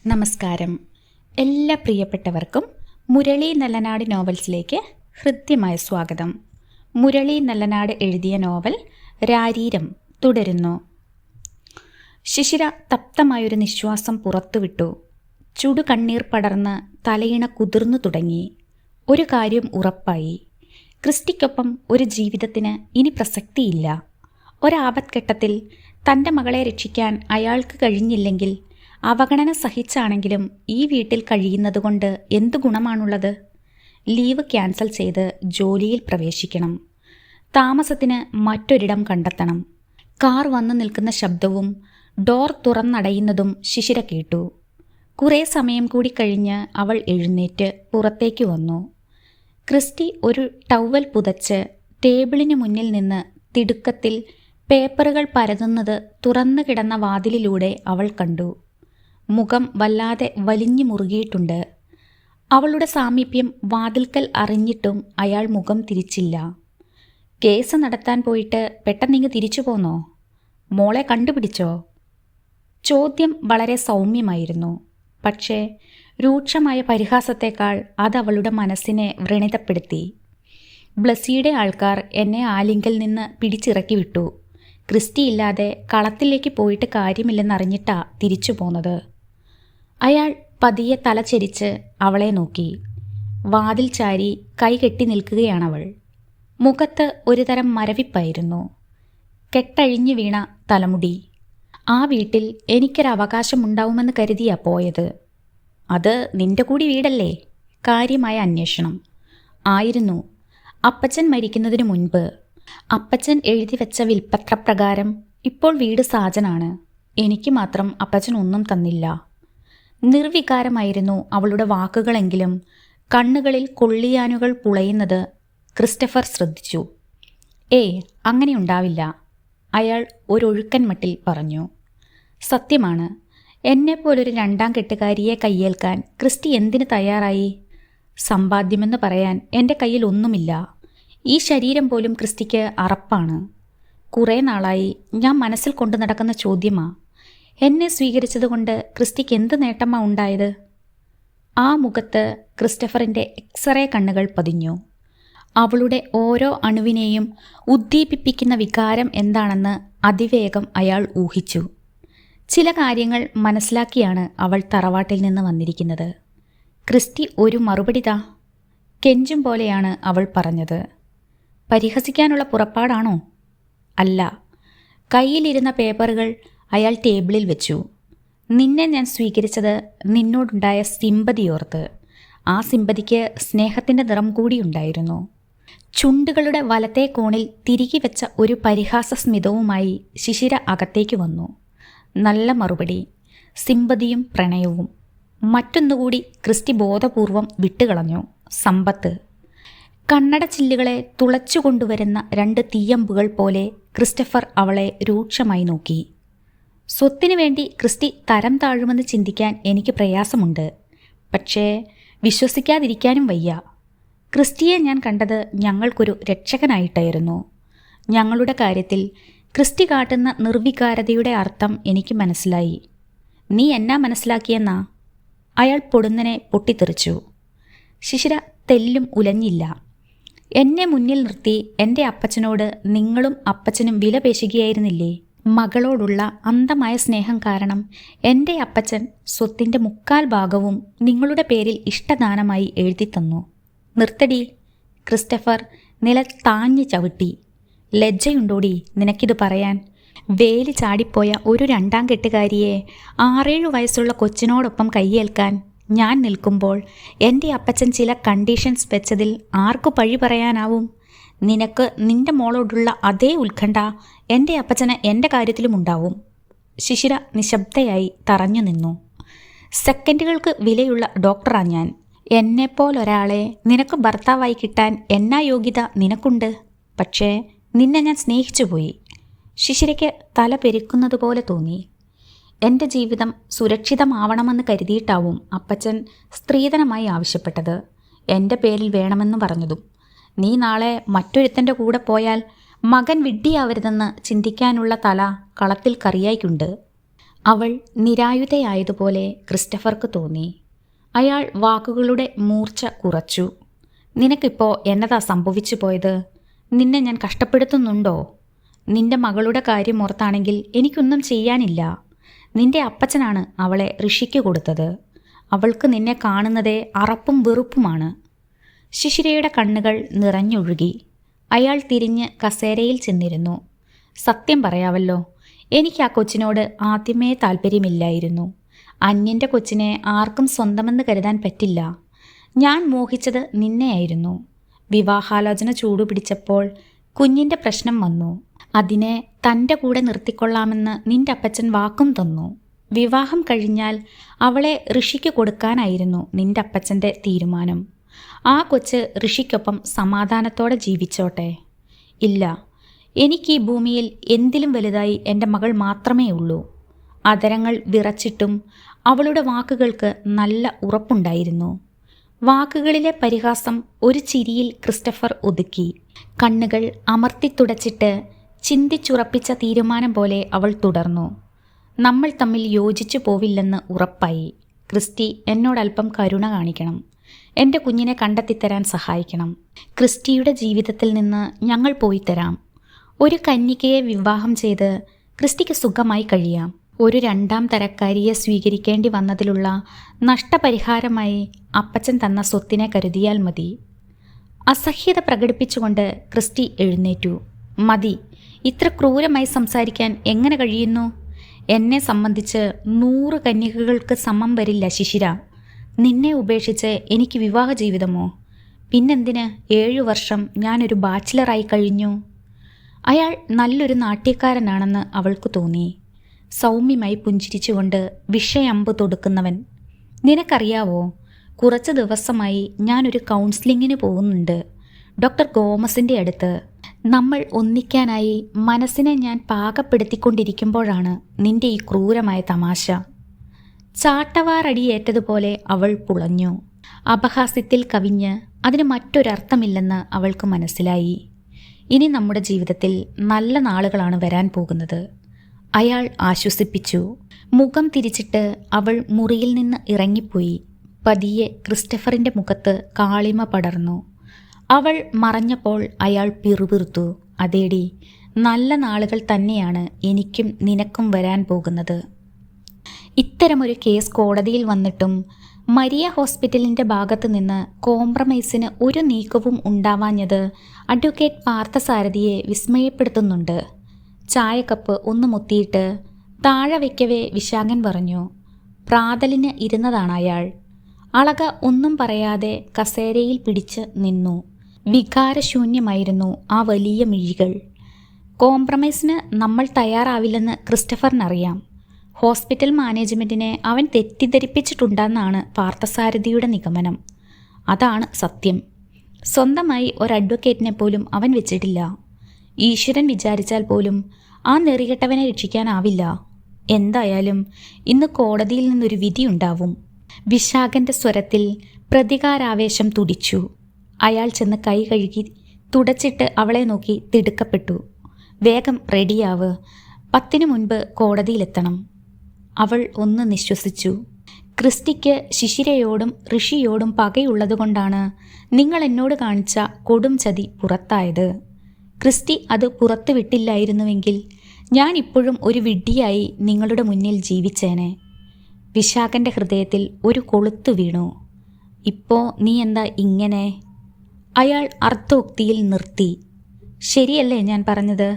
നമസ്കാരം. എല്ലാ പ്രിയപ്പെട്ടവർക്കും മുരളി നല്ലനാട് നോവൽസിലേക്ക് ഹൃദ്യമായ സ്വാഗതം. മുരളി നല്ലനാട് എഴുതിയ നോവൽ രാരീരം തുടരുന്നു. ശിശിര തപ്തമായൊരു നിശ്വാസം പുറത്തുവിട്ടു. ചുടുകണ്ണീർ പടർന്ന് തലയിണ കുതിർന്നു തുടങ്ങി. ഒരു കാര്യം ഉറപ്പായി, ക്രിസ്റ്റിക്കൊപ്പം ഒരു ജീവിതത്തിന് ഇനി പ്രസക്തിയില്ല. ഒരാപത്ഘട്ടത്തിൽ തൻ്റെ മകളെ രക്ഷിക്കാൻ അയാൾക്ക് കഴിഞ്ഞില്ലെങ്കിൽ അവഗണന സഹിച്ചാണെങ്കിലും ഈ വീട്ടിൽ കഴിയുന്നതുകൊണ്ട് എന്തു ഗുണമാണുള്ളത്? ലീവ് ക്യാൻസൽ ചെയ്ത് ജോലിയിൽ പ്രവേശിക്കണം. താമസത്തിന് മറ്റൊരിടം കണ്ടെത്തണം. കാർ വന്നു നിൽക്കുന്ന ശബ്ദവും ഡോർ തുറന്നടയുന്നതും ശിശിര കേട്ടു. കുറേ സമയം കൂടി കഴിഞ്ഞ് അവൾ എഴുന്നേറ്റ് പുറത്തേക്ക് വന്നു. ക്രിസ്റ്റി ഒരു ടവൽ പുതച്ച് ടേബിളിന് മുന്നിൽ നിന്ന് തിടുക്കത്തിൽ പേപ്പറുകൾ പരതുന്നത് തുറന്നു കിടന്ന വാതിലിലൂടെ അവൾ കണ്ടു. മുഖം വല്ലാതെ വലിഞ്ഞു മുറുകിയിട്ടുണ്ട്. അവളുടെ സാമീപ്യം വാതിൽക്കൽ അറിഞ്ഞിട്ടും അയാൾ മുഖം തിരിച്ചില്ല. കേസ് നടത്താൻ പോയിട്ട് പെട്ടെന്നിങ്ങ് തിരിച്ചു പോന്നോ? മോളെ കണ്ടുപിടിച്ചോ? ചോദ്യം വളരെ സൗമ്യമായിരുന്നു. പക്ഷേ രൂക്ഷമായ പരിഹാസത്തേക്കാൾ അതവളുടെ മനസ്സിനെ വ്രണിതപ്പെടുത്തി. ബ്ലസ്സിയുടെ ആൾക്കാർ എന്നെ ആലിങ്കൽ നിന്ന് പിടിച്ചിറക്കി വിട്ടു. ക്രിസ്റ്റിയില്ലാതെ കളത്തിലേക്ക് പോയിട്ട് കാര്യമില്ലെന്നറിഞ്ഞിട്ടാ തിരിച്ചു പോന്നത്. അയാൾ പതിയെ തലചെരിച്ച് അവളെ നോക്കി. വാതിൽ ചാരി കൈ കെട്ടി നിൽക്കുകയാണവൾ. മുഖത്ത് ഒരുതരം മരവിപ്പായിരുന്നു. കെട്ടഴിഞ്ഞു വീണ തലമുടി. ആ വീട്ടിൽ എനിക്കൊരവകാശമുണ്ടാവുമെന്ന് കരുതിയാ പോയത്. അത് നിന്റെ കൂടി വീടല്ലേ? കാര്യമായ അന്വേഷണം ആയിരുന്നു. അപ്പച്ചൻ മരിക്കുന്നതിനു മുൻപ് അപ്പച്ചൻ എഴുതി വെച്ച വിൽപ്പത്രപ്രകാരം ഇപ്പോൾ വീട് സാജനാണ്. എനിക്ക് മാത്രം അപ്പച്ചൻ ഒന്നും തന്നില്ല. നിർവികാരമായിരുന്നു അവളുടെ വാക്കുകളെങ്കിലും കണ്ണുകളിൽ കൊള്ളിയാനുകൾ പുളയുന്നത് ക്രിസ്റ്റഫർ ശ്രദ്ധിച്ചു. അങ്ങനെയുണ്ടാവില്ല, അയാൾ ഒരൊഴുക്കൻ മട്ടിൽ പറഞ്ഞു. സത്യമാണ്. എന്നെപ്പോലൊരു രണ്ടാം കെട്ടുകാരിയെ കയ്യേൽക്കാൻ ക്രിസ്റ്റി എന്തിനു തയ്യാറായി? സമ്പാദ്യമെന്ന് പറയാൻ എൻ്റെ കയ്യിൽ ഒന്നുമില്ല. ഈ ശരീരം പോലും ക്രിസ്റ്റിക്ക് അറപ്പാണ്. കുറേ നാളായി ഞാൻ മനസ്സിൽ കൊണ്ടു നടക്കുന്ന ചോദ്യമാ, എന്നെ സ്വീകരിച്ചതുകൊണ്ട് ക്രിസ്റ്റിക്ക് എന്ത് നേട്ടമാ ഉണ്ടായത്? ആ മുഖത്ത് ക്രിസ്റ്റഫറിൻ്റെ എക്സ്റേ കണ്ണുകൾ പതിഞ്ഞു. അവളുടെ ഓരോ അണുവിനെയും ഉദ്ദീപിപ്പിക്കുന്ന വികാരം എന്താണെന്ന് അതിവേഗം അയാൾ ഊഹിച്ചു. ചില കാര്യങ്ങൾ മനസ്സിലാക്കിയാണ് അവൾ തറവാട്ടിൽ നിന്ന് വന്നിരിക്കുന്നത്. ക്രിസ്റ്റി ഒരു മറുപടിതാ. കെഞ്ചും പോലെയാണ് അവൾ പറഞ്ഞത്. പരിഹസിക്കാനുള്ള പുറപ്പാടാണോ? അല്ല. കയ്യിലിരുന്ന പേപ്പറുകൾ അയാൾ ടേബിളിൽ വെച്ചു. നിന്നെ ഞാൻ സ്വീകരിച്ചത് നിന്നോടുണ്ടായ സിമ്പതിയോർത്ത്. ആ സിമ്പതിക്ക് സ്നേഹത്തിൻ്റെ നിറം കൂടിയുണ്ടായിരുന്നു. ചുണ്ടുകളുടെ വലത്തെ കോണിൽ തിരികെ വെച്ച ഒരു പരിഹാസ സ്മിതവുമായി ശിശിര അകത്തേക്ക് വന്നു. നല്ല മറുപടി, സിമ്പതിയും പ്രണയവും. മറ്റൊന്നുകൂടി ക്രിസ്റ്റി ബോധപൂർവം വിട്ടുകളഞ്ഞു, സമ്പത്ത്. കണ്ണട ചില്ലുകളെ തുളച്ചുകൊണ്ടുവരുന്ന രണ്ട് തീയമ്പുകൾ പോലെ ക്രിസ്റ്റഫർ അവളെ രൂക്ഷമായി നോക്കി. സ്വത്തിനു വേണ്ടി ക്രിസ്റ്റി തരം താഴുമെന്ന് ചിന്തിക്കാൻ എനിക്ക് പ്രയാസമുണ്ട്. പക്ഷേ വിശ്വസിക്കാതിരിക്കാനും വയ്യ. ക്രിസ്റ്റിയെ ഞാൻ കണ്ടത് ഞങ്ങൾക്കൊരു രക്ഷകനായിട്ടായിരുന്നു. ഞങ്ങളുടെ കാര്യത്തിൽ ക്രിസ്റ്റി കാട്ടുന്ന നിർവികാരതയുടെ അർത്ഥം എനിക്ക് മനസ്സിലായി. നീ എന്നാ മനസ്സിലാക്കിയെന്നാ? അയാൾ പൊടുന്നനെ പൊട്ടിത്തെറിച്ചു. ശിശിര തെല്ലും ഉലഞ്ഞില്ല. എന്നെ മുന്നിൽ നിർത്തി എൻ്റെ അപ്പച്ചനോട് നിങ്ങളും അപ്പച്ചനും വില പേശുകയായിരുന്നില്ലേ? മകളോടുള്ള അന്ധമായ സ്നേഹം കാരണം എൻ്റെ അപ്പച്ചൻ സ്വത്തിൻ്റെ 3/4 ഭാഗവും നിങ്ങളുടെ പേരിൽ ഇഷ്ടദാനമായി എഴുതിത്തന്നു. നിർത്തടി. ക്രിസ്റ്റഫർ നിലത്താഞ്ഞ് ചവിട്ടി. ലജ്ജയുണ്ടോടി നിനക്കിത് പറയാൻ? വേലി ചാടിപ്പോയ ഒരു രണ്ടാം കെട്ടുകാരിയെ 6-7 വയസ്സുള്ള കൊച്ചിനോടൊപ്പം കയ്യേൽക്കാൻ ഞാൻ നിൽക്കുമ്പോൾ എൻ്റെ അപ്പച്ചൻ ചില കണ്ടീഷൻസ് വെച്ചതിൽ ആർക്കു പഴി പറയാനാവും? നിനക്ക് നിന്റെ മോളോടുള്ള അതേ ഉത്കണ്ഠ എൻ്റെ അപ്പച്ചന് എൻ്റെ കാര്യത്തിലും ഉണ്ടാവും. ശിശിര നിശബ്ദയായി തറഞ്ഞു നിന്നു. സെക്കൻഡുകൾക്ക് വിലയുള്ള ഡോക്ടറാ ഞാൻ. എന്നെപ്പോലൊരാളെ നിനക്ക് ഭർത്താവായി കിട്ടാൻ എന്നാ യോഗ്യത നിനക്കുണ്ട്? പക്ഷേ നിന്നെ ഞാൻ സ്നേഹിച്ചുപോയി. ശിശിരയ്ക്ക് തല പെരുക്കുന്നതുപോലെ തോന്നി. എൻ്റെ ജീവിതം സുരക്ഷിതമാവണമെന്ന് കരുതിയിട്ടാവും അപ്പച്ചൻ സ്ത്രീധനമായി ആവശ്യപ്പെട്ടത്. എൻ്റെ പേരിൽ വേണമെന്ന് പറഞ്ഞതും. നീ നാളെ മറ്റൊരുത്തൻ്റെ കൂടെ പോയാൽ മകൻ വിഡ്ഢിയാവരുതെന്ന് ചിന്തിക്കാനുള്ള തല കളത്തിൽ കറിയായിക്കുണ്ട്. അവൾ നിരായുധയായതുപോലെ ക്രിസ്റ്റഫർക്ക് തോന്നി. അയാൾ വാക്കുകളുടെ മൂർച്ച കുറച്ചു. നിനക്കിപ്പോൾ എന്നതാ സംഭവിച്ചു പോയത്? നിന്നെ ഞാൻ കഷ്ടപ്പെടുത്തുന്നുണ്ടോ? നിന്റെ മകളുടെ കാര്യം ഓർത്താണെങ്കിൽ എനിക്കൊന്നും ചെയ്യാനില്ല. നിന്റെ അപ്പച്ചനാണ് അവളെ ഋഷിക്ക് കൊടുത്തത്. അവൾക്ക് നിന്നെ കാണുന്നതേ അറപ്പും വെറുപ്പുമാണ്. ശിശിരയുടെ കണ്ണുകൾ നിറഞ്ഞൊഴുകി. അയാൾ തിരിഞ്ഞ് കസേരയിൽ ചെന്നിരുന്നു. സത്യം പറയാവല്ലോ, എനിക്ക് ആ കൊച്ചിനോട് ആദ്യമേ താല്പര്യമില്ലായിരുന്നു. അന്യൻ്റെ കൊച്ചിനെ ആർക്കും സ്വന്തമെന്ന് കരുതാൻ പറ്റില്ല. ഞാൻ മോഹിച്ചത് നിന്നെയായിരുന്നു. വിവാഹാലോചന ചൂടുപിടിച്ചപ്പോൾ കുഞ്ഞിൻ്റെ പ്രശ്നം വന്നു. അതിനെ തൻ്റെ കൂടെ നിർത്തിക്കൊള്ളാമെന്ന് നിന്റെ അപ്പച്ചൻ വാക്കും തന്നു. വിവാഹം കഴിഞ്ഞാൽ അവളെ ഋഷിക്ക് കൊടുക്കാനായിരുന്നു നിന്റെ അപ്പച്ചൻ്റെ തീരുമാനം. ആ കൊച്ച് ഋഷിക്കൊപ്പം സമാധാനത്തോടെ ജീവിച്ചോട്ടെ. ഇല്ല, എനിക്ക് ഈ ഭൂമിയിൽ എന്തിലും വലുതായി എൻ്റെ മകൾ മാത്രമേ ഉള്ളൂ. അതരങ്ങൾ വിറച്ചിട്ടും അവളുടെ വാക്കുകൾക്ക് നല്ല ഉറപ്പുണ്ടായിരുന്നു. വാക്കുകളിലെ പരിഹാസം ഒരു ചിരിയിൽ ക്രിസ്റ്റഫർ ഒതുക്കി. കണ്ണുകൾ അമർത്തി തുടച്ചിട്ട് ചിന്തിച്ചുറപ്പിച്ച തീരുമാനം പോലെ അവൾ തുടർന്നു. നമ്മൾ തമ്മിൽ യോജിച്ചു പോവില്ലെന്ന് ഉറപ്പായി. ക്രിസ്റ്റി എന്നോടൽപ്പം കരുണ കാണിക്കണം. എൻ്റെ കുഞ്ഞിനെ കണ്ടെത്തിത്തരാൻ സഹായിക്കണം. ക്രിസ്റ്റിയുടെ ജീവിതത്തിൽ നിന്ന് ഞങ്ങൾ പോയി തരാം. ഒരു കന്യകയെ വിവാഹം ചെയ്ത് ക്രിസ്റ്റിക്ക് സുഖമായി കഴിയാം. ഒരു രണ്ടാം തരക്കാരിയെ സ്വീകരിക്കേണ്ടി വന്നതിലുള്ള നഷ്ടപരിഹാരമായി അപ്പച്ചൻ തന്ന സ്വത്തിനെ കരുതിയാൽ മതി. അസഹ്യത പ്രകടിപ്പിച്ചുകൊണ്ട് ക്രിസ്റ്റി എഴുന്നേറ്റു. മതി, ഇത്ര ക്രൂരമായി സംസാരിക്കാൻ എങ്ങനെ കഴിയുന്നു? എന്നെ സംബന്ധിച്ച് 100 കന്യകകൾക്ക് സമം വരില്ല ശിശിര. നിന്നെ ഉപേക്ഷിച്ച് എനിക്ക് വിവാഹ ജീവിതമോ? പിന്നെന്തിന് 7 വർഷം ഞാനൊരു ബാച്ചിലറായി കഴിഞ്ഞു? അയാൾ നല്ലൊരു നാട്യക്കാരനാണെന്ന് അവൾക്ക് തോന്നി. സൗമ്യമായി പുഞ്ചിരിച്ചുകൊണ്ട് വിഷയമ്പ് തൊടുക്കുന്നവൻ. നിനക്കറിയാവോ, കുറച്ച് ദിവസമായി ഞാനൊരു കൗൺസിലിങ്ങിന് പോകുന്നുണ്ട്, ഡോക്ടർ ഗോമസിൻ്റെ അടുത്ത്. നമ്മൾ ഒന്നിക്കാനായി മനസ്സിനെ ഞാൻ പാകപ്പെടുത്തിക്കൊണ്ടിരിക്കുമ്പോഴാണ് നിന്റെ ഈ ക്രൂരമായ തമാശ. ചാട്ടവാറടിയേറ്റതുപോലെ അവൾ പുളഞ്ഞു. അപഹാസ്യത്തിൽ കവിഞ്ഞ് അതിന് മറ്റൊരർത്ഥമില്ലെന്ന് അവൾക്ക് മനസ്സിലായി. ഇനി നമ്മുടെ ജീവിതത്തിൽ നല്ല നാളുകളാണ് വരാൻ പോകുന്നത്, അയാൾ ആശ്വസിപ്പിച്ചു. മുഖം തിരിച്ചിട്ട് അവൾ മുറിയിൽ നിന്ന് ഇറങ്ങിപ്പോയി. പതിയെ ക്രിസ്റ്റഫറിൻ്റെ മുഖത്ത് കാളിമ പടർന്നു. അവൾ മറഞ്ഞപ്പോൾ അയാൾ പിറുപിറുത്തു. അതേടി, നല്ല നാളുകൾ തന്നെയാണ് എനിക്കും നിനക്കും വരാൻ പോകുന്നത്. ഇത്തരമൊരു കേസ് കോടതിയിൽ വന്നിട്ടും മരിയ ഹോസ്പിറ്റലിൻ്റെ ഭാഗത്തു നിന്ന് കോംപ്രമൈസിന് ഒരു നീക്കവും ഉണ്ടാവാഞ്ഞത് അഡ്വക്കേറ്റ് പാർത്ഥസാരഥിയെ വിസ്മയപ്പെടുത്തുന്നുണ്ട്. ചായക്കപ്പ് ഒന്ന് മുത്തിയിട്ട് താഴെ വയ്ക്കവേ വിശാഖൻ പറഞ്ഞു. പ്രാതലിന് ഇരുന്നതാണ് അയാൾ. അളക ഒന്നും പറയാതെ കസേരയിൽ പിടിച്ച് നിന്നു. വികാരശൂന്യമായിരുന്നു ആ വലിയ മിഴികൾ. കോംപ്രമൈസിന് നമ്മൾ തയ്യാറാവില്ലെന്ന് ക്രിസ്റ്റഫറിനറിയാം. ഹോസ്പിറ്റൽ മാനേജ്മെൻറ്റിനെ അവൻ തെറ്റിദ്ധരിപ്പിച്ചിട്ടുണ്ടെന്നാണ് പാർത്ഥസാരഥിയുടെ നിഗമനം. അതാണ് സത്യം. സ്വന്തമായി ഒരു അഡ്വക്കേറ്റിനെ പോലും അവൻ വെച്ചിട്ടില്ല. ഈശ്വരൻ വിചാരിച്ചാൽ പോലും ആ നെറികെട്ടവനെ രക്ഷിക്കാനാവില്ല. എന്തായാലും ഇന്ന് കോടതിയിൽ നിന്നൊരു വിധിയുണ്ടാവും. വിശാഖൻ്റെ സ്വരത്തിൽ പ്രതികാരാവേശം തുടിച്ചു. അയാൾ ചെന്ന് കൈ കഴുകി തുടച്ചിട്ട് അവളെ നോക്കി തിടുക്കപ്പെട്ടു. വേഗം റെഡിയാവ്, 10 മുൻപ് കോടതിയിലെത്തണം. അവൾ ഒന്ന് നിശ്വസിച്ചു. ക്രിസ്റ്റിക്ക് ശിശിരയോടും ഋഷിയോടും പകയുള്ളതുകൊണ്ടാണ് നിങ്ങൾ എന്നോട് കാണിച്ച കൊടും ചതി പുറത്തായത്. ക്രിസ്റ്റി അത് പുറത്തു വിട്ടില്ലായിരുന്നുവെങ്കിൽ ഞാൻ ഇപ്പോഴും ഒരു വിഡ്ഢിയായി നിങ്ങളുടെ മുന്നിൽ ജീവിച്ചേനെ. വിശാഖൻ്റെ ഹൃദയത്തിൽ ഒരു കൊളുത്തു വീണു. ഇപ്പോൾ നീ എന്താ ഇങ്ങനെ? അയാൾ അർദ്ധോക്തിയിൽ നിർത്തി. ശരിയല്ലേ ഞാൻ പറഞ്ഞത്?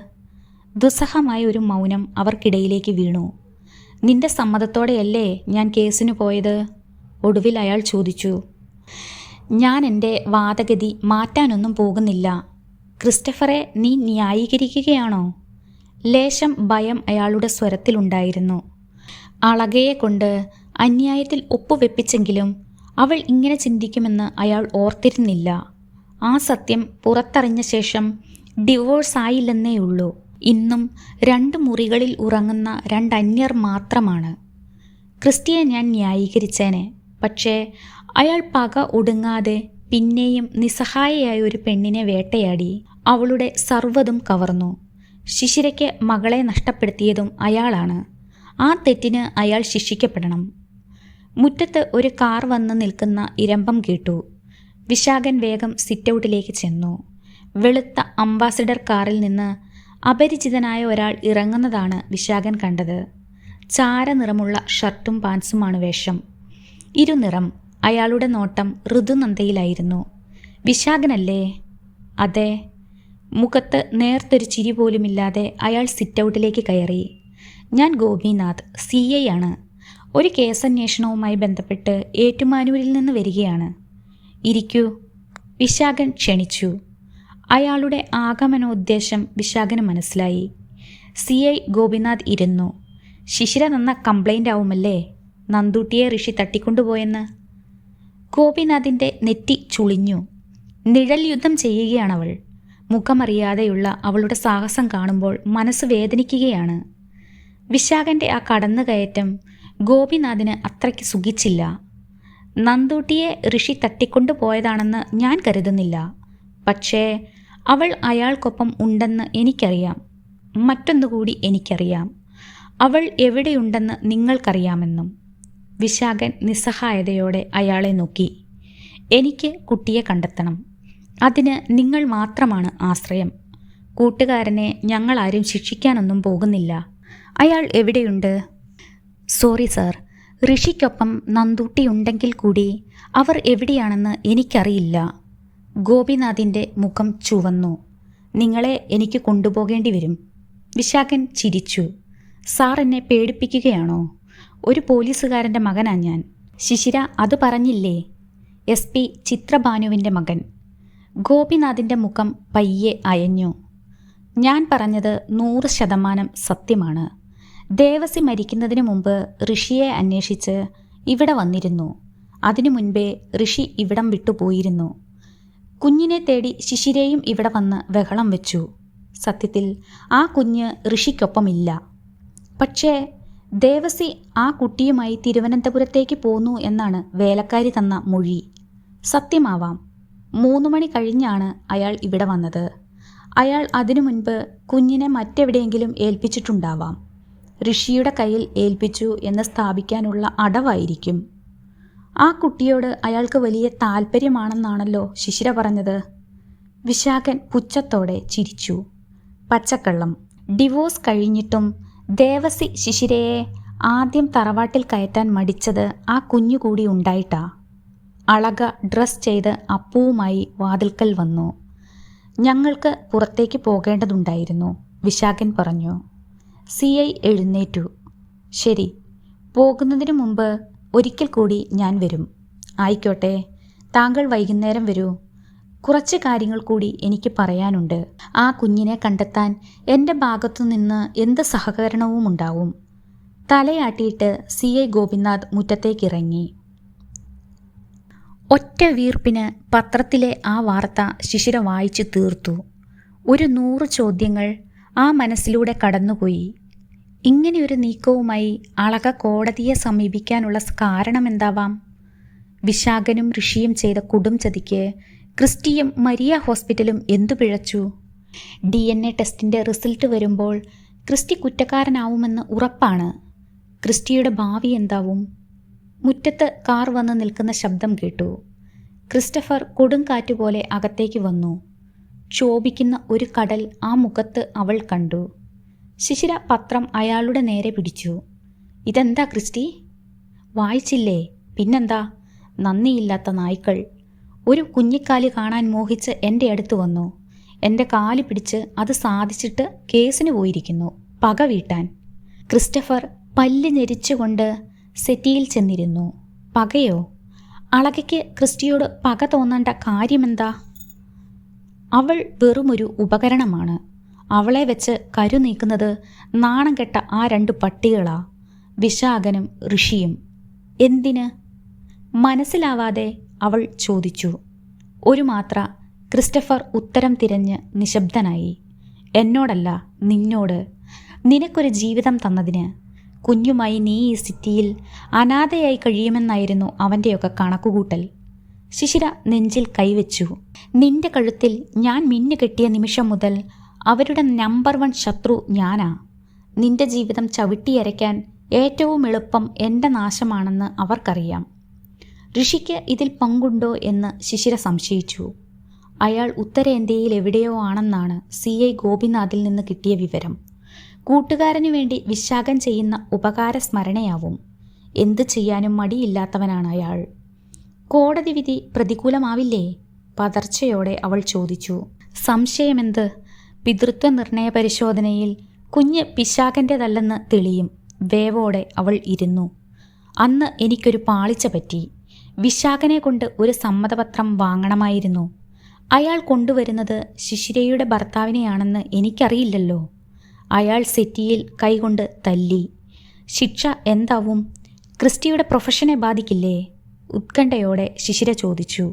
ദുസ്സഹമായ ഒരു മൗനം അവർക്കിടയിലേക്ക് വീണു. നിന്റെ സമ്മതത്തോടെയല്ലേ ഞാൻ കേസിന് പോയത്? ഒടുവിൽ അയാൾ ചോദിച്ചു. ഞാൻ എൻ്റെ വാദഗതി മാറ്റാനൊന്നും പോകുന്നില്ല. ക്രിസ്റ്റഫറെ, നീ ന്യായീകരിക്കുകയാണോ? ലേശം ഭയം അയാളുടെ സ്വരത്തിലുണ്ടായിരുന്നു. അളകയെ കൊണ്ട് അന്യായത്തിൽ ഒപ്പുവെപ്പിച്ചെങ്കിലും അവൾ ഇങ്ങനെ ചിന്തിക്കുമെന്ന് അയാൾ ഓർത്തിരുന്നില്ല. ആ സത്യം പുറത്തറിഞ്ഞ ശേഷം ഡിവോഴ്സ് ആയില്ലെന്നേയുള്ളൂ. ഇന്നും 2 മുറികളിൽ ഉറങ്ങുന്ന 2 അന്യർ മാത്രമാണ്. ക്രിസ്റ്റിയെ ഞാൻ ന്യായീകരിച്ചേനെ. പക്ഷേ അയാൾ പക ഒടുങ്ങാതെ പിന്നെയും നിസ്സഹായയായ ഒരു പെണ്ണിനെ വേട്ടയാടി അവളുടെ സർവ്വതും കവർന്നു. ശിശിരയ്ക്ക് മകളെ നഷ്ടപ്പെടുത്തിയതും അയാളാണ്. ആ തെറ്റിന് അയാൾ ശിക്ഷിക്കപ്പെടണം. മുറ്റത്ത് ഒരു കാർ വന്ന് നിൽക്കുന്ന ഇരമ്പം കേട്ടു. വിശാഖൻ വേഗം സിറ്റൗട്ടിലേക്ക് ചെന്നു. വെളുത്ത അംബാസഡർ കാറിൽ നിന്ന് അപരിചിതനായ ഒരാൾ ഇറങ്ങുന്നതാണ് വിശാഖൻ കണ്ടത്. ചാരനിറമുള്ള ഷർട്ടും പാൻസുമാണ് വേഷം. ഇരുനിറം. അയാളുടെ നോട്ടം ഋതുനന്ദയിലായിരുന്നു. വിശാഖനല്ലേ? അതെ. മുഖത്ത് നേർത്തൊരു ചിരി പോലുമില്ലാതെ അയാൾ സിറ്റൗട്ടിലേക്ക് കയറി. ഞാൻ ഗോപിനാഥ്, CI ആണ്. ഒരു കേസന്വേഷണവുമായി ബന്ധപ്പെട്ട് ഏറ്റുമാനൂരിൽ നിന്ന് വരികയാണ്. ഇരിക്കൂ. വിശാഖൻ ക്ഷണിച്ചു. അയാളുടെ ആഗമനോദ്ദേശം വിശാഖന് മനസ്സിലായി. CI ഗോപിനാഥ് ഇരുന്നു. ശിശിര തന്ന കംപ്ലൈൻ്റ് ആവുമല്ലേ, നന്ദൂട്ടിയെ ഋഷി തട്ടിക്കൊണ്ടുപോയെന്ന്? ഗോപിനാഥിൻ്റെ നെറ്റി ചുളിഞ്ഞു. നിഴൽ യുദ്ധം ചെയ്യുകയാണവൾ. മുഖമറിയാതെയുള്ള അവളുടെ സാഹസം കാണുമ്പോൾ മനസ്സ് വേദനിക്കുകയാണ്. വിശാഖൻ്റെ ആ കടന്നുകയറ്റം ഗോപിനാഥിന് അത്രയ്ക്ക് സുഖിച്ചില്ല. നന്ദൂട്ടിയെ ഋഷി തട്ടിക്കൊണ്ടുപോയതാണെന്ന് ഞാൻ കരുതുന്നില്ല. പക്ഷേ അവൾ അയാൾക്കൊപ്പം ഉണ്ടെന്ന് എനിക്കറിയാം. മറ്റൊന്നുകൂടി എനിക്കറിയാം, അവൾ എവിടെയുണ്ടെന്ന് നിങ്ങൾക്കറിയാമെന്നും. വിശാഖൻ നിസ്സഹായതയോടെ അയാളെ നോക്കി. എനിക്ക് കുട്ടിയെ കണ്ടെത്തണം. അതിന് നിങ്ങൾ മാത്രമാണ് ആശ്രയം. കൂട്ടുകാരനെ ഞങ്ങളാരും ശിക്ഷിക്കാനൊന്നും പോകുന്നില്ല. അയാൾ എവിടെയുണ്ട്? സോറി സാർ, ഋഷിക്കൊപ്പം നന്ദൂട്ടിയുണ്ടെങ്കിൽ കൂടി അവർ എവിടെയാണെന്ന് എനിക്കറിയില്ല. ഗോപിനാഥിൻ്റെ മുഖം ചുവന്നു. നിങ്ങളെ എനിക്ക് കൊണ്ടുപോകേണ്ടി വരും. വിശാഖൻ ചിരിച്ചു. സാർ എന്നെ പേടിപ്പിക്കുകയാണോ? ഒരു പോലീസുകാരൻ്റെ മകനാ ഞാൻ. ശിശിര അത് പറഞ്ഞില്ലേ? SP ചിത്രഭാനുവിൻ്റെ മകൻ. ഗോപിനാഥിൻ്റെ മുഖം പയ്യെ അയഞ്ഞു. ഞാൻ പറഞ്ഞത് 100% സത്യമാണ്. ദേവസി മരിക്കുന്നതിന് മുമ്പ് ഋഷിയെ അന്വേഷിച്ച് ഇവിടെ വന്നിരുന്നു. അതിനു മുൻപേ ഋഷി ഇവിടം വിട്ടുപോയിരുന്നു. കുഞ്ഞിനെ തേടി ശിശിരയും ഇവിടെ വന്ന് ബഹളം വെച്ചു. സത്യത്തിൽ ആ കുഞ്ഞ് ഋഷിക്കൊപ്പമില്ല. പക്ഷേ ദേവസി ആ കുട്ടിയുമായി തിരുവനന്തപുരത്തേക്ക് പോന്നു എന്നാണ് വേലക്കാരി തന്ന മൊഴി. സത്യമാവാം. 3 മണി കഴിഞ്ഞാണ് അയാൾ ഇവിടെ വന്നത്. അയാൾ അതിനു മുൻപ് കുഞ്ഞിനെ മറ്റെവിടെയെങ്കിലും ഏൽപ്പിച്ചിട്ടുണ്ടാവാം. ഋഷിയുടെ കയ്യിൽ ഏൽപ്പിച്ചു എന്ന് സ്ഥാപിക്കാനുള്ള അടവായിരിക്കും. ആ കുട്ടിയോട് അയാൾക്ക് വലിയ താല്പര്യമാണെന്നാണല്ലോ ശിശിര പറഞ്ഞത്. വിശാഖൻ പുച്ഛത്തോടെ ചിരിച്ചു. പച്ചക്കള്ളം. ഡിവോഴ്സ് കഴിഞ്ഞിട്ടും ദേവസി ശിശിരയെ ആദ്യം തറവാട്ടിൽ കയറ്റാൻ മടിച്ചത് ആ കുഞ്ഞുകൂടി ഉണ്ടായിട്ടാ. അളക ഡ്രസ് ചെയ്ത് അപ്പുവുമായി വാതിൽക്കൽ വന്നു. ഞങ്ങൾക്ക് പുറത്തേക്ക് പോകേണ്ടതുണ്ടായിരുന്നു, വിശാഖൻ പറഞ്ഞു. CI എഴുന്നേറ്റു. ശരി, പോകുന്നതിന് മുമ്പ് ഒരിക്കൽ കൂടി ഞാൻ വരും. ആയിക്കോട്ടെ, താങ്കൾ വൈകുന്നേരം വരൂ. കുറച്ച് കാര്യങ്ങൾ കൂടി എനിക്ക് പറയാനുണ്ട്. ആ കുഞ്ഞിനെ കണ്ടെത്താൻ എൻ്റെ ഭാഗത്തുനിന്ന് എന്ത് സഹകരണവും ഉണ്ടാവും. തലയാട്ടിയിട്ട് CI ഗോപിനാഥ് മുറ്റത്തേക്കിറങ്ങി. ഒറ്റ വീർപ്പിന് പത്രത്തിലെ ആ വാർത്ത ശിശിര വായിച്ചു തീർത്തു. 100 ചോദ്യങ്ങൾ ആ മനസ്സിലൂടെ കടന്നുപോയി. ഇങ്ങനെയൊരു നീക്കവുമായി അളക കോടതിയെ സമീപിക്കാനുള്ള കാരണമെന്താവാം? വിശാഖനും ഋഷിയും ചെയ്ത കൊടും ചതിക്ക് ക്രിസ്റ്റിയും മരിയ ഹോസ്പിറ്റലും എന്തു പിഴച്ചു? DNA ടെസ്റ്റിൻ്റെ റിസൾട്ട് വരുമ്പോൾ ക്രിസ്റ്റി കുറ്റക്കാരനാവുമെന്ന് ഉറപ്പാണ്. ക്രിസ്റ്റിയുടെ ഭാവി എന്താവും? മുറ്റത്ത് കാർ വന്ന് നിൽക്കുന്ന ശബ്ദം കേട്ടു. ക്രിസ്റ്റഫർ കൊടുങ്കാറ്റുപോലെ അകത്തേക്ക് വന്നു. ക്ഷോഭിക്കുന്ന ഒരു കടൽ ആ മുഖത്ത് അവൾ കണ്ടു. ശിശിര പത്രം അയാളുടെ നേരെ പിടിച്ചു. ഇതെന്താ ക്രിസ്റ്റി? വായിച്ചില്ലേ? പിന്നെന്താ? നന്ദിയില്ലാത്ത നായ്ക്കൾ. ഒരു കുഞ്ഞിക്കാലി കാണാൻ മോഹിച്ച് എൻ്റെ അടുത്ത് വന്നു. എൻ്റെ കാല് പിടിച്ച് അത് സാധിച്ചിട്ട് കേസിന് പോയിരിക്കുന്നു, പക വീട്ടാൻ. ക്രിസ്റ്റഫർ പല്ല് ഞെരിച്ചുകൊണ്ട് സെറ്റിയിൽ ചെന്നിരുന്നു. പകയോ? അളകയ്ക്ക് ക്രിസ്റ്റിയോട് പക തോന്നേണ്ട കാര്യമെന്താ? അവൾ വെറുമൊരു ഉപകരണമാണ്. അവളെ വെച്ച് കരു നീക്കുന്നത് നാണം കെട്ട ആ 2 പട്ടികളാ, വിശാഖനും ഋഷിയും. എന്തിന്? മനസ്സിലാവാതെ അവൾ ചോദിച്ചു. ഒരു മാത്ര ക്രിസ്റ്റഫർ ഉത്തരം തിരഞ്ഞ് നിശബ്ദനായി. എന്നോടല്ല, നിന്നോട്. നിനക്കൊരു ജീവിതം തന്നതിന്. കുഞ്ഞുമായി നീ ഈ സിറ്റിയിൽ അനാഥയായി കഴിയുമെന്നായിരുന്നു അവൻ്റെയൊക്കെ കണക്കുകൂട്ടൽ. ശിശിര നെഞ്ചിൽ കൈവച്ചു. നിന്റെ കഴുത്തിൽ ഞാൻ മിന്നു കെട്ടിയ നിമിഷം മുതൽ അവരുടെ നമ്പർ 1 ശത്രു ഞാനാ. നിന്റെ ജീവിതം ചവിട്ടിയരയ്ക്കാൻ ഏറ്റവും എളുപ്പം എൻ്റെ നാശമാണെന്ന് അവർക്കറിയാം. ഋഷിക്ക് ഇതിൽ പങ്കുണ്ടോ എന്ന് ശിശിര സംശയിച്ചു. അയാൾ ഉത്തരേന്ത്യയിൽ എവിടെയോ ആണെന്നാണ് CI ഗോപിനാഥിൽ നിന്ന് കിട്ടിയ വിവരം. കൂട്ടുകാരനു വേണ്ടി വിശാഖൻ ചെയ്യുന്ന ഉപകാര സ്മരണയാവും. എന്തു ചെയ്യാനും മടിയില്ലാത്തവനാണ് അയാൾ. കോടതി വിധി പ്രതികൂലമാവില്ലേ? പതർച്ചയോടെ അവൾ ചോദിച്ചു. സംശയമെന്ത്? പിതൃത്വ നിർണയ പരിശോധനയിൽ കുഞ്ഞ് പിശാഖൻ്റെതല്ലെന്ന് തെളിയും. വേവോടെ അവൾ ഇരുന്നു. അന്ന് എനിക്കൊരു പാളിച്ച പറ്റി. വിശാഖനെ കൊണ്ട് ഒരു സമ്മതപത്രം വാങ്ങണമായിരുന്നു. അയാൾ കൊണ്ടുവരുന്നത് ശിശിരയുടെ ഭർത്താവിനെയാണെന്ന് എനിക്കറിയില്ലല്ലോ. അയാൾ സെറ്റിയിൽ കൈകൊണ്ട് തല്ലി. ശിക്ഷ എന്താവും? ക്രിസ്റ്റിയുടെ പ്രൊഫഷനെ ബാധിക്കില്ലേ? ഉത്കണ്ഠയോടെ ശിശിര ചോദിച്ചു.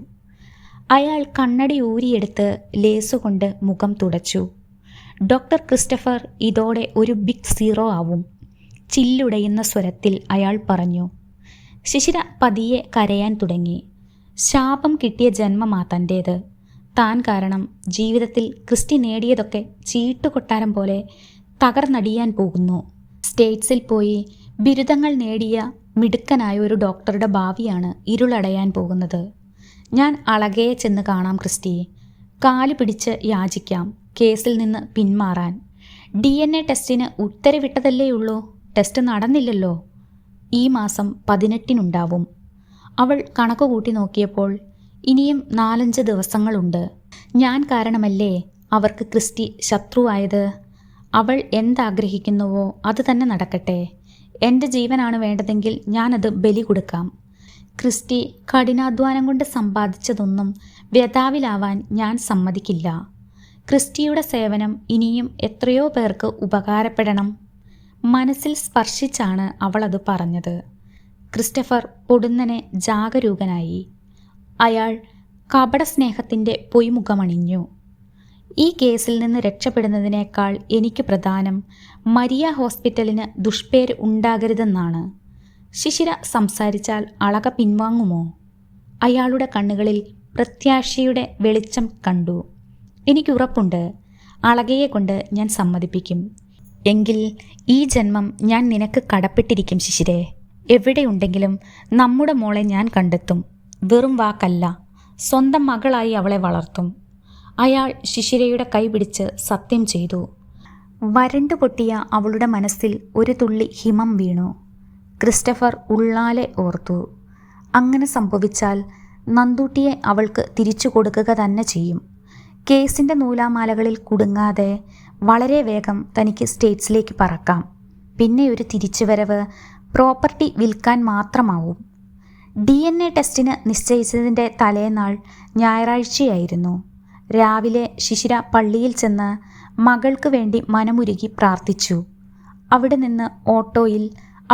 അയാൾ കണ്ണടി ഊരിയെടുത്ത് ലേസുകൊണ്ട് മുഖം തുടച്ചു. ഡോക്ടർ ക്രിസ്റ്റഫർ ഇതോടെ ഒരു ബിഗ് സീറോ ആവും. ചില്ലുടയുന്ന സ്വരത്തിൽ അയാൾ പറഞ്ഞു. ശിശിര പതിയെ കരയാൻ തുടങ്ങി. ശാപം കിട്ടിയ ജന്മമാ തൻ്റേത്. താൻ കാരണം ജീവിതത്തിൽ ക്രിസ്റ്റി നേടിയതൊക്കെ ചീട്ടുകൊട്ടാരം പോലെ തകർന്നടിയാൻ പോകുന്നു. സ്റ്റേറ്റ്സിൽ പോയി ബിരുദങ്ങൾ നേടിയ മിടുക്കനായ ഒരു ഡോക്ടറുടെ ഭാവിയാണ് ഇരുളടയാൻ പോകുന്നത്. ഞാൻ അളകയെ ചെന്ന് കാണാം ക്രിസ്റ്റി. കാല് പിടിച്ച് യാചിക്കാം കേസിൽ നിന്ന് പിന്മാറാൻ. DNA ടെസ്റ്റിന് ഉത്തരവിട്ടതല്ലേയുള്ളൂ. ടെസ്റ്റ് നടന്നില്ലല്ലോ. ഈ മാസം 18 അവൾ കണക്കുകൂട്ടി നോക്കിയപ്പോൾ ഇനിയും 4-5 ദിവസങ്ങളുണ്ട്. ഞാൻ കാരണമല്ലേ അവർക്ക് ക്രിസ്റ്റി ശത്രുവായത്? അവൾ എന്താഗ്രഹിക്കുന്നുവോ അത് തന്നെ നടക്കട്ടെ. എൻ്റെ ജീവനാണ് വേണ്ടതെങ്കിൽ ഞാനത് ബലി കൊടുക്കാം. ക്രിസ്റ്റി കഠിനാധ്വാനം കൊണ്ട് സമ്പാദിച്ചതൊന്നും വ്യഥാവിലാവാൻ ഞാൻ സമ്മതിക്കില്ല. ക്രിസ്റ്റിയുടെ സേവനം ഇനിയും എത്രയോ പേർക്ക് ഉപകാരപ്പെടണം. മനസ്സിൽ സ്പർശിച്ചാണ് അവളത് പറഞ്ഞത്. ക്രിസ്റ്റഫർ പൊടുന്നനെ ജാഗരൂകനായി. അയാൾ കപടസ്നേഹത്തിൻ്റെ പൊയ്മുഖമണിഞ്ഞു. ഈ കേസിൽ നിന്ന് രക്ഷപ്പെടുന്നതിനേക്കാൾ എനിക്ക് പ്രധാനം മരിയ ഹോസ്പിറ്റലിന് ദുഷ്പേര് ഉണ്ടാകരുതെന്നാണ്. ശിശിര സംസാരിച്ചാൽ അളക പിൻവാങ്ങുമോ? അയാളുടെ കണ്ണുകളിൽ പ്രത്യാശയുടെ വെളിച്ചം കണ്ടു. എനിക്കുറപ്പുണ്ട്, അളകയെ കൊണ്ട് ഞാൻ സമ്മതിപ്പിക്കും. എങ്കിൽ ഈ ജന്മം ഞാൻ നിനക്ക് കടപ്പെട്ടിരിക്കും ശിശിരേ. എവിടെയുണ്ടെങ്കിലും നമ്മുടെ മോളെ ഞാൻ കണ്ടെത്തും. വെറും വാക്കല്ല, സ്വന്തം മകളായി അവളെ വളർത്തും. അയാൾ ശിശിരയുടെ കൈ പിടിച്ച് സത്യം ചെയ്തു. വരണ്ടു പൊട്ടിയ അവളുടെ മനസ്സിൽ ഒരു തുള്ളി ഹിമം വീണു. ക്രിസ്റ്റഫർ ഉള്ളാലെ ഓർത്തു. അങ്ങനെ സംഭവിച്ചാൽ നന്ദൂട്ടിയെ അവൾക്ക് തിരിച്ചു കൊടുക്കുക തന്നെ ചെയ്യും. കേസിൻ്റെ നൂലാമാലകളിൽ കുടുങ്ങാതെ വളരെ വേഗം തനിക്ക് സ്റ്റേറ്റ്സിലേക്ക് പറക്കാം. പിന്നെ ഒരു തിരിച്ചുവരവ് പ്രോപ്പർട്ടി വിൽക്കാൻ മാത്രമാവും. DNA ടെസ്റ്റിന് നിശ്ചയിച്ചതിൻ്റെ തലേനാൾ ഞായറാഴ്ചയായിരുന്നു. രാവിലെ ശിശിര പള്ളിയിൽ ചെന്ന് മകൾക്ക് വേണ്ടി മനമുരുകി പ്രാർത്ഥിച്ചു. അവിടെ നിന്ന് ഓട്ടോയിൽ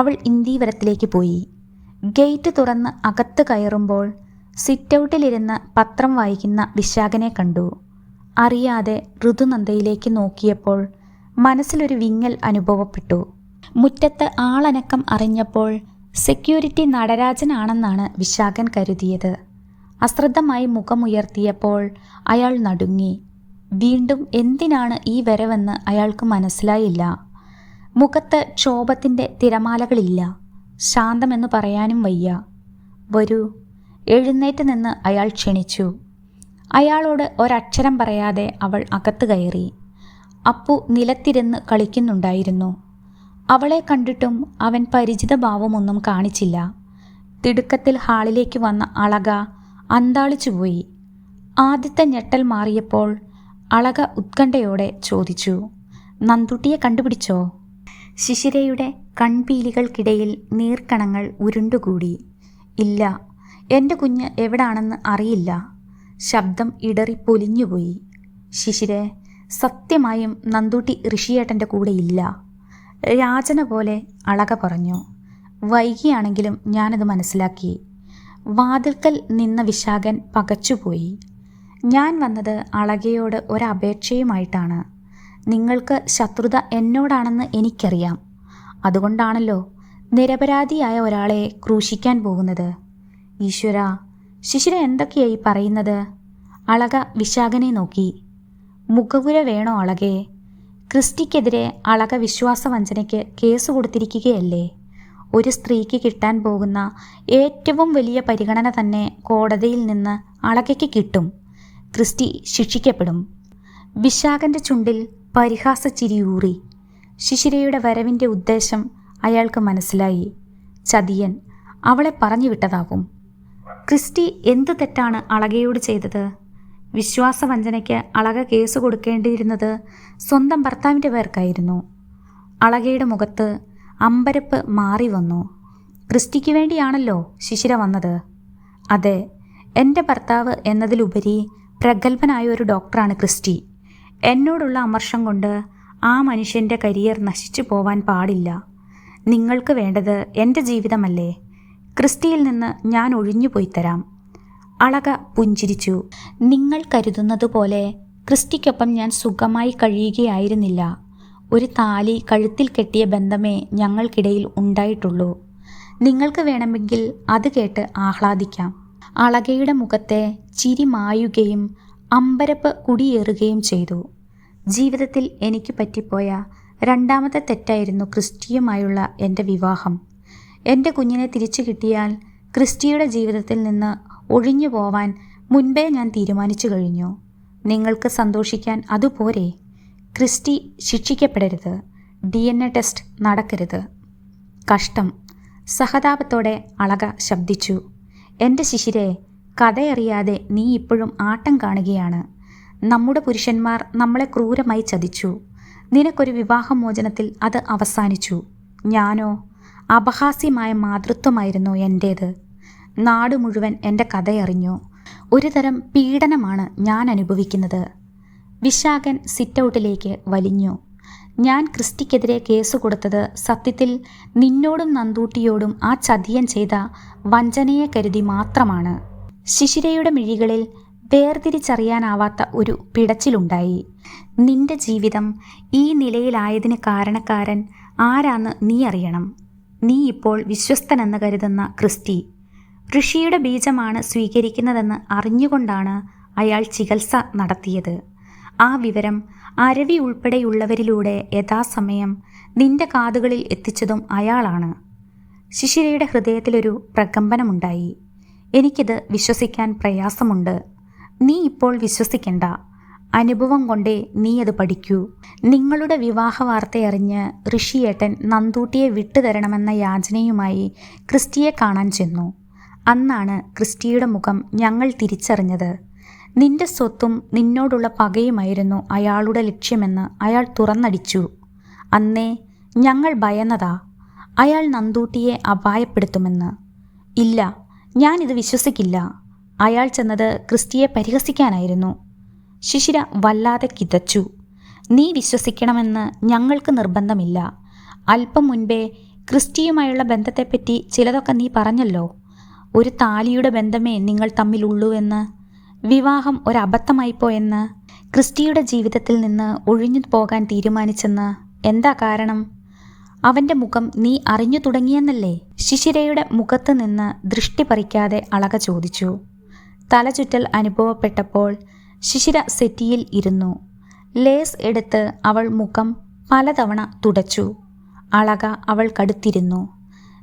അവൾ ഇന്ദീവരത്തിലേക്ക് പോയി. ഗേറ്റ് തുറന്ന് അകത്ത് കയറുമ്പോൾ സിറ്റൗട്ടിലിരുന്ന് പത്രം വായിക്കുന്ന വിശാഖനെ കണ്ടു. അറിയാതെ ഋതുനന്ദയിലേക്ക് നോക്കിയപ്പോൾ മനസ്സിലൊരു വിങ്ങൽ അനുഭവപ്പെട്ടു. മുറ്റത്ത് ആളനക്കം അറിഞ്ഞപ്പോൾ സെക്യൂരിറ്റി നടരാജനാണെന്നാണ് വിശാഖൻ കരുതിയത്. അശ്രദ്ധമായി മുഖമുയർത്തിയപ്പോൾ അയാൾ നടുങ്ങി. വീണ്ടും എന്തിനാണ് ഈ വരവെന്ന് അയാൾക്ക് മനസ്സിലായില്ല. മുഖത്ത് ക്ഷോഭത്തിൻ്റെ തിരമാലകളില്ല. ശാന്തമെന്ന് പറയാനും വയ്യ. വരൂ. എഴുന്നേറ്റ് നിന്ന് അയാൾ ക്ഷണിച്ചു. അയാളോട് ഒരക്ഷരം പറയാതെ അവൾ അകത്ത് കയറി. അപ്പു നിലത്തിരുന്ന് കളിക്കുന്നുണ്ടായിരുന്നു. അവളെ കണ്ടിട്ടും അവൻ പരിചിത ഭാവമൊന്നും കാണിച്ചില്ല. തിടുക്കത്തിൽ ഹാളിലേക്ക് വന്ന അളക അന്താളിച്ചുപോയി. ആദ്യത്തെ ഞെട്ടൽ മാറിയപ്പോൾ അളക ഉത്കണ്ഠയോടെ ചോദിച്ചു, നന്ദുട്ടിയെ കണ്ടുപിടിച്ചോ? ശിശിരയുടെ കൺപീലികൾക്കിടയിൽ നീർക്കണങ്ങൾ ഉരുണ്ടുകൂടി. ഇല്ല, എൻ്റെ കുഞ്ഞ് എവിടാണെന്ന് അറിയില്ല. ശബ്ദം ഇടറി പൊലിഞ്ഞുപോയി. ശിശിരെ, സത്യമായും നന്ദൂട്ടി ഋഷിയേട്ടൻ്റെ കൂടെ ഇല്ല. യാചന പോലെ അളക പറഞ്ഞു. വൈകിയാണെങ്കിലും ഞാനത് മനസ്സിലാക്കി. വാതിൽക്കൽ നിന്ന വിശാഖൻ പകച്ചുപോയി. ഞാൻ വന്നത് അളകയോട് ഒരപേക്ഷയുമായിട്ടാണ്. നിങ്ങൾക്ക് ശത്രുത എന്നോടാണെന്ന് എനിക്കറിയാം. അതുകൊണ്ടാണല്ലോ നിരപരാധിയായ ഒരാളെ ക്രൂശിക്കാൻ പോകുന്നത്. ഈശ്വര, ശിശിര എന്തൊക്കെയായി പറയുന്നത്? അളക വിശാഖനെ നോക്കി. മുഖവുര വേണോ അളകെ? ക്രിസ്റ്റിക്കെതിരെ അളക വിശ്വാസവഞ്ചനയ്ക്ക് കേസ് കൊടുത്തിരിക്കുകയല്ലേ? ഒരു സ്ത്രീക്ക് കിട്ടാൻ പോകുന്ന ഏറ്റവും വലിയ പരിഗണന തന്നെ കോടതിയിൽ നിന്ന് അളകയ്ക്ക് കിട്ടും. ക്രിസ്റ്റി ശിക്ഷിക്കപ്പെടും. വിശാഖൻ്റെ ചുണ്ടിൽ പരിഹാസച്ചിരിയൂറി. ശിശിരയുടെ വരവിൻ്റെ ഉദ്ദേശം അയാൾക്ക് മനസ്സിലായി. ചതിയൻ അവളെ പറഞ്ഞു വിട്ടതാവും. ക്രിസ്റ്റി എന്തു തെറ്റാണ് അളകയോട് ചെയ്തത്? വിശ്വാസവഞ്ചനയ്ക്ക് അളക കേസ് കൊടുക്കേണ്ടിയിരുന്നത് സ്വന്തം ഭർത്താവിൻ്റെ പേർക്കായിരുന്നു. അളകയുടെ മുഖത്ത് അമ്പരപ്പ് മാറി വന്നു. ക്രിസ്റ്റിക്ക് വേണ്ടിയാണല്ലോ ശിശിര വന്നത്. അതെ, എൻ്റെ ഭർത്താവ് എന്നതിലുപരി പ്രഗത്ഭനായ ഒരു ഡോക്ടറാണ് ക്രിസ്റ്റി. എന്നോടുള്ള അമർഷം കൊണ്ട് ആ മനുഷ്യൻ്റെ കരിയർ നശിച്ചു പോവാൻ പാടില്ല. നിങ്ങൾക്ക് വേണ്ടത് എൻ്റെ ജീവിതമല്ലേ? ക്രിസ്റ്റിയിൽ നിന്ന് ഞാൻ ഒഴിഞ്ഞുപോയി തരാം. അളക പുഞ്ചിരിച്ചു. നിങ്ങൾ കരുതുന്നത് പോലെ ക്രിസ്റ്റിക്കൊപ്പം ഞാൻ സുഖമായി കഴിയുകയായിരുന്നില്ല. ഒരു താലി കഴുത്തിൽ കെട്ടിയ ബന്ധമേ ഞങ്ങൾക്കിടയിൽ ഉണ്ടായിട്ടുള്ളൂ. നിങ്ങൾക്ക് വേണമെങ്കിൽ അത് കേട്ട് ആഹ്ലാദിക്കാം. അളകയുടെ മുഖത്തെ ചിരി മായുകയും അമ്പരപ്പ് കുടിയേറുകയും ചെയ്തു. ജീവിതത്തിൽ എനിക്ക് പറ്റിപ്പോയ രണ്ടാമത്തെ തെറ്റായിരുന്നു ക്രിസ്റ്റിയുമായുള്ള എൻ്റെ വിവാഹം. എൻ്റെ കുഞ്ഞിനെ തിരിച്ചു കിട്ടിയാൽ ക്രിസ്റ്റിയുടെ ജീവിതത്തിൽ നിന്ന് ഒഴിഞ്ഞു പോവാൻ മുൻപേ ഞാൻ തീരുമാനിച്ചു കഴിഞ്ഞു. നിങ്ങൾക്ക് സന്തോഷിക്കാൻ അതുപോരെ? ക്രിസ്റ്റി ശിക്ഷിക്കപ്പെടരുത്. DNA ടെസ്റ്റ് നടക്കരുത്. കഷ്ടം. സഹതാപത്തോടെ അളക ശബ്ദിച്ചു. എൻ്റെ ശിശിരെ, കഥയറിയാതെ നീ ഇപ്പോഴും ആട്ടം കാണുകയാണ്. നമ്മുടെ പുരുഷന്മാർ നമ്മളെ ക്രൂരമായി ചതിച്ചു. നിനക്കൊരു വിവാഹമോചനത്തിൽ അത് അവസാനിച്ചു. ഞാനോ അപഹാസ്യമായ മാതൃത്വമായിരുന്നു എൻ്റേത്. നാട് മുഴുവൻ എൻ്റെ കഥയറിഞ്ഞു. ഒരു തരം പീഡനമാണ് ഞാൻ അനുഭവിക്കുന്നത്. വിശാഖൻ സിറ്റൗട്ടിലേക്ക് വലിഞ്ഞു. ഞാൻ ക്രിസ്റ്റിക്കെതിരെ കേസ് കൊടുത്തത് സത്യത്തിൽ നിന്നോടും നന്ദൂട്ടിയോടും ആ ചതിയൻ ചെയ്ത വഞ്ചനയെ കരുതി മാത്രമാണ്. ശിശിരയുടെ മിഴികളിൽ വേർതിരിച്ചറിയാനാവാത്ത ഒരു പിടച്ചിലുണ്ടായി. നിന്റെ ജീവിതം ഈ നിലയിലായതിന് കാരണക്കാരൻ ആരാന്ന് നീ അറിയണം. നീ ഇപ്പോൾ വിശ്വസ്തനെന്ന് കരുതുന്ന ക്രിസ്റ്റി ഋഷിയുടെ ബീജമാണ് സ്വീകരിക്കുന്നതെന്ന് അറിഞ്ഞുകൊണ്ടാണ് അയാൾ ചികിത്സ നടത്തിയത്. ആ വിവരം അരവി ഉൾപ്പെടെയുള്ളവരിലൂടെ യഥാസമയം നിന്റെ കാതുകളിൽ എത്തിച്ചതും അയാളാണ്. ശിശിരയുടെ ഹൃദയത്തിലൊരു പ്രകമ്പനമുണ്ടായി. എനിക്കിത് വിശ്വസിക്കാൻ പ്രയാസമുണ്ട്. നീ ഇപ്പോൾ വിശ്വസിക്കണ്ട. അനുഭവം കൊണ്ടേ നീ അത് പഠിക്കൂ. നിങ്ങളുടെ വിവാഹ വാർത്തയറിഞ്ഞ് ഋഷിയേട്ടൻ നന്ദൂട്ടിയെ വിട്ടുതരണമെന്ന യാചനയുമായി ക്രിസ്റ്റിയെ കാണാൻ ചെന്നു. അന്നാണ് ക്രിസ്റ്റിയുടെ മുഖം ഞങ്ങൾ തിരിച്ചറിഞ്ഞത്. നിന്റെ സ്വത്തും നിന്നോടുള്ള പകയുമായിരുന്നു അയാളുടെ ലക്ഷ്യമെന്ന് അയാൾ തുറന്നടിച്ചു. അന്നേ ഞങ്ങൾ ഭയന്നതാ അയാൾ നന്ദൂട്ടിയെ അപായപ്പെടുത്തുമെന്ന്. ഇല്ല, ഞാനിത് വിശ്വസിക്കില്ല. അയാൾ ചെന്നത് ക്രിസ്റ്റിയെ പരിഹസിക്കാനായിരുന്നു. ശിശിര വല്ലാതെ കിതച്ചു. നീ വിശ്വസിക്കണമെന്ന് ഞങ്ങൾക്ക് നിർബന്ധമില്ല. അല്പം മുൻപേ ക്രിസ്റ്റിയുമായുള്ള ബന്ധത്തെപ്പറ്റി ചിലതൊക്കെ നീ പറഞ്ഞല്ലോ. ഒരു താലിയുടെ ബന്ധമേ നിങ്ങൾ തമ്മിലുള്ളൂ എന്ന്, വിവാഹം ഒരബദ്ധമായിപ്പോയെന്ന്, ക്രിസ്റ്റിയുടെ ജീവിതത്തിൽ നിന്ന് ഒഴിഞ്ഞു പോകാൻ തീരുമാനിച്ചെന്ന്. എന്താ കാരണം? അവൻ്റെ മുഖം നീ അറിഞ്ഞു തുടങ്ങിയെന്നല്ലേ? ശിശിരയുടെ മുഖത്ത് നിന്ന് ദൃഷ്ടി പറിക്കാതെ അളക ചോദിച്ചു. തലചുറ്റൽ അനുഭവപ്പെട്ടപ്പോൾ ശിശിര സെറ്റിയിൽ ഇരുന്നു. ലേസ് എടുത്ത് അവൾ മുഖം പലതവണ തുടച്ചു. അളക അവൾക്കടുത്തിരുന്നു.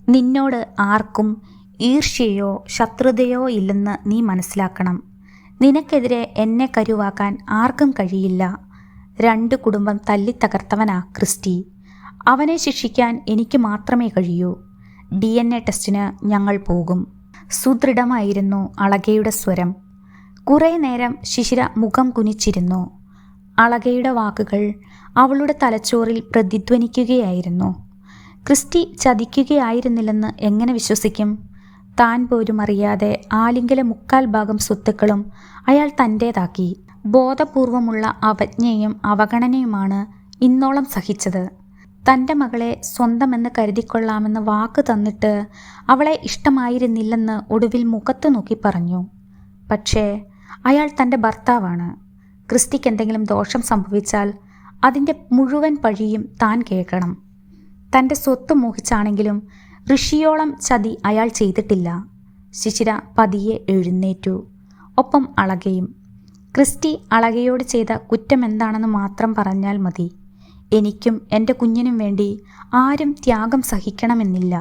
നിന്നോട് ആർക്കും ഈർഷ്യയോ ശത്രുതയോ ഇല്ലെന്ന് നീ മനസ്സിലാക്കണം. നിനക്കെതിരെ എന്നെ കരുവാക്കാൻ ആർക്കും കഴിയില്ല. 2 കുടുംബം തല്ലിത്തകർത്തവനാ ക്രിസ്റ്റി. അവനെ ശിക്ഷിക്കാൻ എനിക്ക് മാത്രമേ കഴിയൂ. DNA ടെസ്റ്റിന് ഞങ്ങൾ പോകും. സുദൃഢമായിരുന്നു അളകയുടെ സ്വരം. കുറേ നേരം ശിശിര മുഖം കുനിച്ചിരുന്നു. അളകയുടെ വാക്കുകൾ അവളുടെ തലച്ചോറിൽ പ്രതിധ്വനിക്കുകയായിരുന്നു. ക്രിസ്റ്റി ചതിക്കുകയായിരുന്നില്ലെന്ന് എങ്ങനെ വിശ്വസിക്കും? താൻ പോലും അറിയാതെ ആലിംഗല 3/4 ഭാഗം സ്വത്തുക്കളും അയാൾ തൻ്റേതാക്കി. ബോധപൂർവമുള്ള അവജ്ഞയും അവഗണനയുമാണ് ഇന്നോളം സഹിച്ചത്. തൻ്റെ മകളെ സ്വന്തമെന്ന് കരുതിക്കൊള്ളാമെന്ന് വാക്ക് തന്നിട്ട് അവളെ ഇഷ്ടമായിരുന്നില്ലെന്ന് ഒടുവിൽ മുഖത്ത് നോക്കി പറഞ്ഞു. പക്ഷേ അയാൾ തൻ്റെ ഭർത്താവാണ്. ക്രിസ്റ്റിക്ക് എന്തെങ്കിലും ദോഷം സംഭവിച്ചാൽ അതിൻ്റെ മുഴുവൻ പഴിയും താൻ കേൾക്കണം. തൻ്റെ സ്വത്ത് മോഹിച്ചാണെങ്കിലും ഋഷിയോളം ചതി അയാൾ ചെയ്തിട്ടില്ല. ശിശിര പതിയെ എഴുന്നേറ്റു. ഒപ്പം അളകയും. ക്രിസ്റ്റി അളകയോട് ചെയ്ത കുറ്റം എന്താണെന്ന് മാത്രം പറഞ്ഞാൽ മതി. എനിക്കും എൻ്റെ കുഞ്ഞിനും വേണ്ടി ആരും ത്യാഗം സഹിക്കണമെന്നില്ല.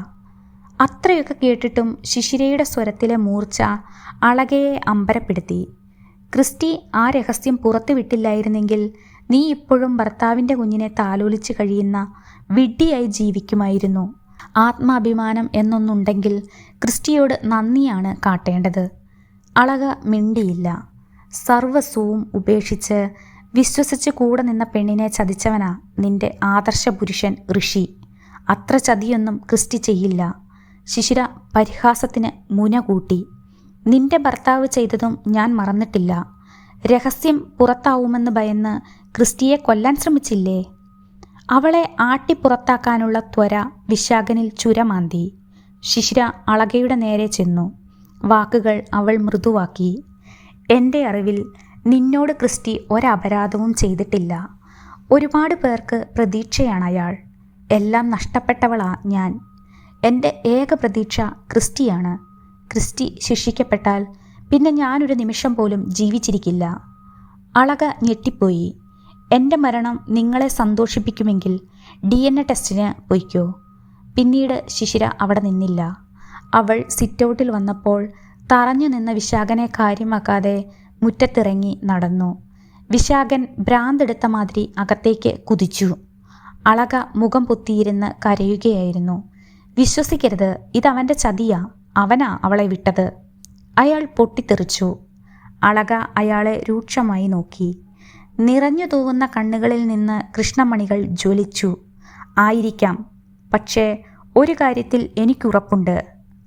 അത്രയൊക്കെ കേട്ടിട്ടും ശിശിരയുടെ സ്വരത്തിലെ മൂർച്ച അളകയെ അമ്പരപ്പെടുത്തി. ക്രിസ്റ്റി ആ രഹസ്യം പുറത്തുവിട്ടില്ലായിരുന്നെങ്കിൽ നീ ഇപ്പോഴും ഭർത്താവിൻ്റെ കുഞ്ഞിനെ താലോലിച്ച് കഴിയുന്ന വിഡ്ഢിയായി ജീവിക്കുമായിരുന്നു. ആത്മാഭിമാനം എന്നൊന്നുണ്ടെങ്കിൽ ക്രിസ്റ്റിയോട് നന്ദിയാണ് കാട്ടേണ്ടത്. അളക മിണ്ടിയില്ല. സർവസ്വവും ഉപേക്ഷിച്ച് വിശ്വസിച്ച് കൂടെ നിന്ന പെണ്ണിനെ ചതിച്ചവനാ നിന്റെ ആദർശ പുരുഷൻ ഋഷി. അത്ര ചതിയൊന്നും ക്രിസ്റ്റി ചെയ്യില്ല. ശിശിര പരിഹാസത്തിന് മുന കൂട്ടി. നിന്റെ ഭർത്താവ് ചെയ്തതും ഞാൻ മറന്നിട്ടില്ല. രഹസ്യം പുറത്താവുമെന്ന് ഭയന്ന് ക്രിസ്റ്റിയെ കൊല്ലാൻ ശ്രമിച്ചില്ലേ? അവളെ ആട്ടിപ്പുറത്താക്കാനുള്ള ത്വര വിശാഖനിൽ ചുരമാന്തി. ശിശിര അളകയുടെ നേരെ ചെന്നു. വാക്കുകൾ അവൾ മൃദുവാക്കി. എൻ്റെ അറിവിൽ നിന്നോട് ക്രിസ്റ്റി ഒരപരാധവും ചെയ്തിട്ടില്ല. ഒരുപാട് പേർക്ക് പ്രതീക്ഷയാണ് അയാൾ. എല്ലാം നഷ്ടപ്പെട്ടവളാ ഞാൻ. എൻ്റെ ഏക പ്രതീക്ഷ ക്രിസ്റ്റിയാണ്. ക്രിസ്റ്റി ശിക്ഷിക്കപ്പെട്ടാൽ പിന്നെ ഞാനൊരു നിമിഷം പോലും ജീവിച്ചിരിക്കില്ല. അളക ഞെട്ടിപ്പോയി. എൻ്റെ മരണം നിങ്ങളെ സന്തോഷിപ്പിക്കുമെങ്കിൽ DNA ടെസ്റ്റിന് പൊയ്ക്കോ. പിന്നീട് ശിശിര അവിടെ നിന്നില്ല. അവൾ സിറ്റൗട്ടിൽ വന്നപ്പോൾ തറഞ്ഞു നിന്ന വിശാഖനെ കാര്യമാക്കാതെ മുറ്റത്തിറങ്ങി നടന്നു. വിശാഖൻ ഭ്രാന്തെടുത്ത മാതിരി അകത്തേക്ക് കുതിച്ചു. അളക മുഖം പൊത്തിയിരുന്ന് കരയുകയായിരുന്നു. വിശ്വസിക്കരുത്, ഇതവൻ്റെ ചതിയാ. അവനാ അവളെ വിട്ടത്. അയാൾ പൊട്ടിത്തെറിച്ചു. അളക അയാളെ രൂക്ഷമായി നോക്കി. നിറഞ്ഞു തൂവുന്ന കണ്ണുകളിൽ നിന്ന് കൃഷ്ണമണികൾ ജ്വലിച്ചു. ആയിരിക്കാം, പക്ഷേ ഒരു കാര്യത്തിൽ എനിക്കുറപ്പുണ്ട്.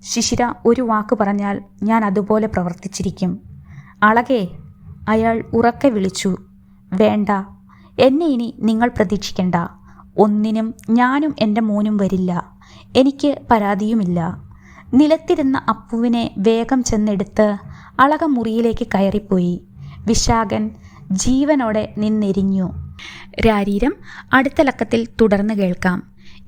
ശിശിര ഒരു വാക്ക് പറഞ്ഞാൽ ഞാൻ അതുപോലെ പ്രവർത്തിച്ചിരിക്കും. അളകേ, അയാൾ ഉറക്കെ വിളിച്ചു. വേണ്ട, എന്നെ ഇനി നിങ്ങൾ പ്രതീക്ഷിക്കണ്ട. ഒന്നിനും ഞാനും എൻ്റെ മോനും വരില്ല. എനിക്ക് പരാതിയുമില്ല. നിലത്തിരുന്ന അപ്പുവിനെ വേഗം ചെന്നെടുത്ത് അളക മുറിയിലേക്ക് കയറിപ്പോയി. വിശാഖൻ ജീവനോടെ നിന്നെരിഞ്ഞു. രാരീരം അടുത്ത ലക്കത്തിൽ തുടർന്ന് കേൾക്കാം.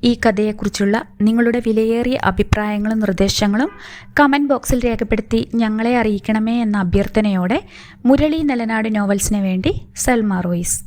ഈ കഥയെക്കുറിച്ചുള്ള നിങ്ങളുടെ വിലയേറിയ അഭിപ്രായങ്ങളും നിർദ്ദേശങ്ങളും കമൻറ്റ് ബോക്സിൽ രേഖപ്പെടുത്തി ഞങ്ങളെ അറിയിക്കണമേ എന്ന അഭ്യർത്ഥനയോടെ മുരളി നെലനാട് നോവൽസിന് വേണ്ടി സൽമ റോയ്സ്.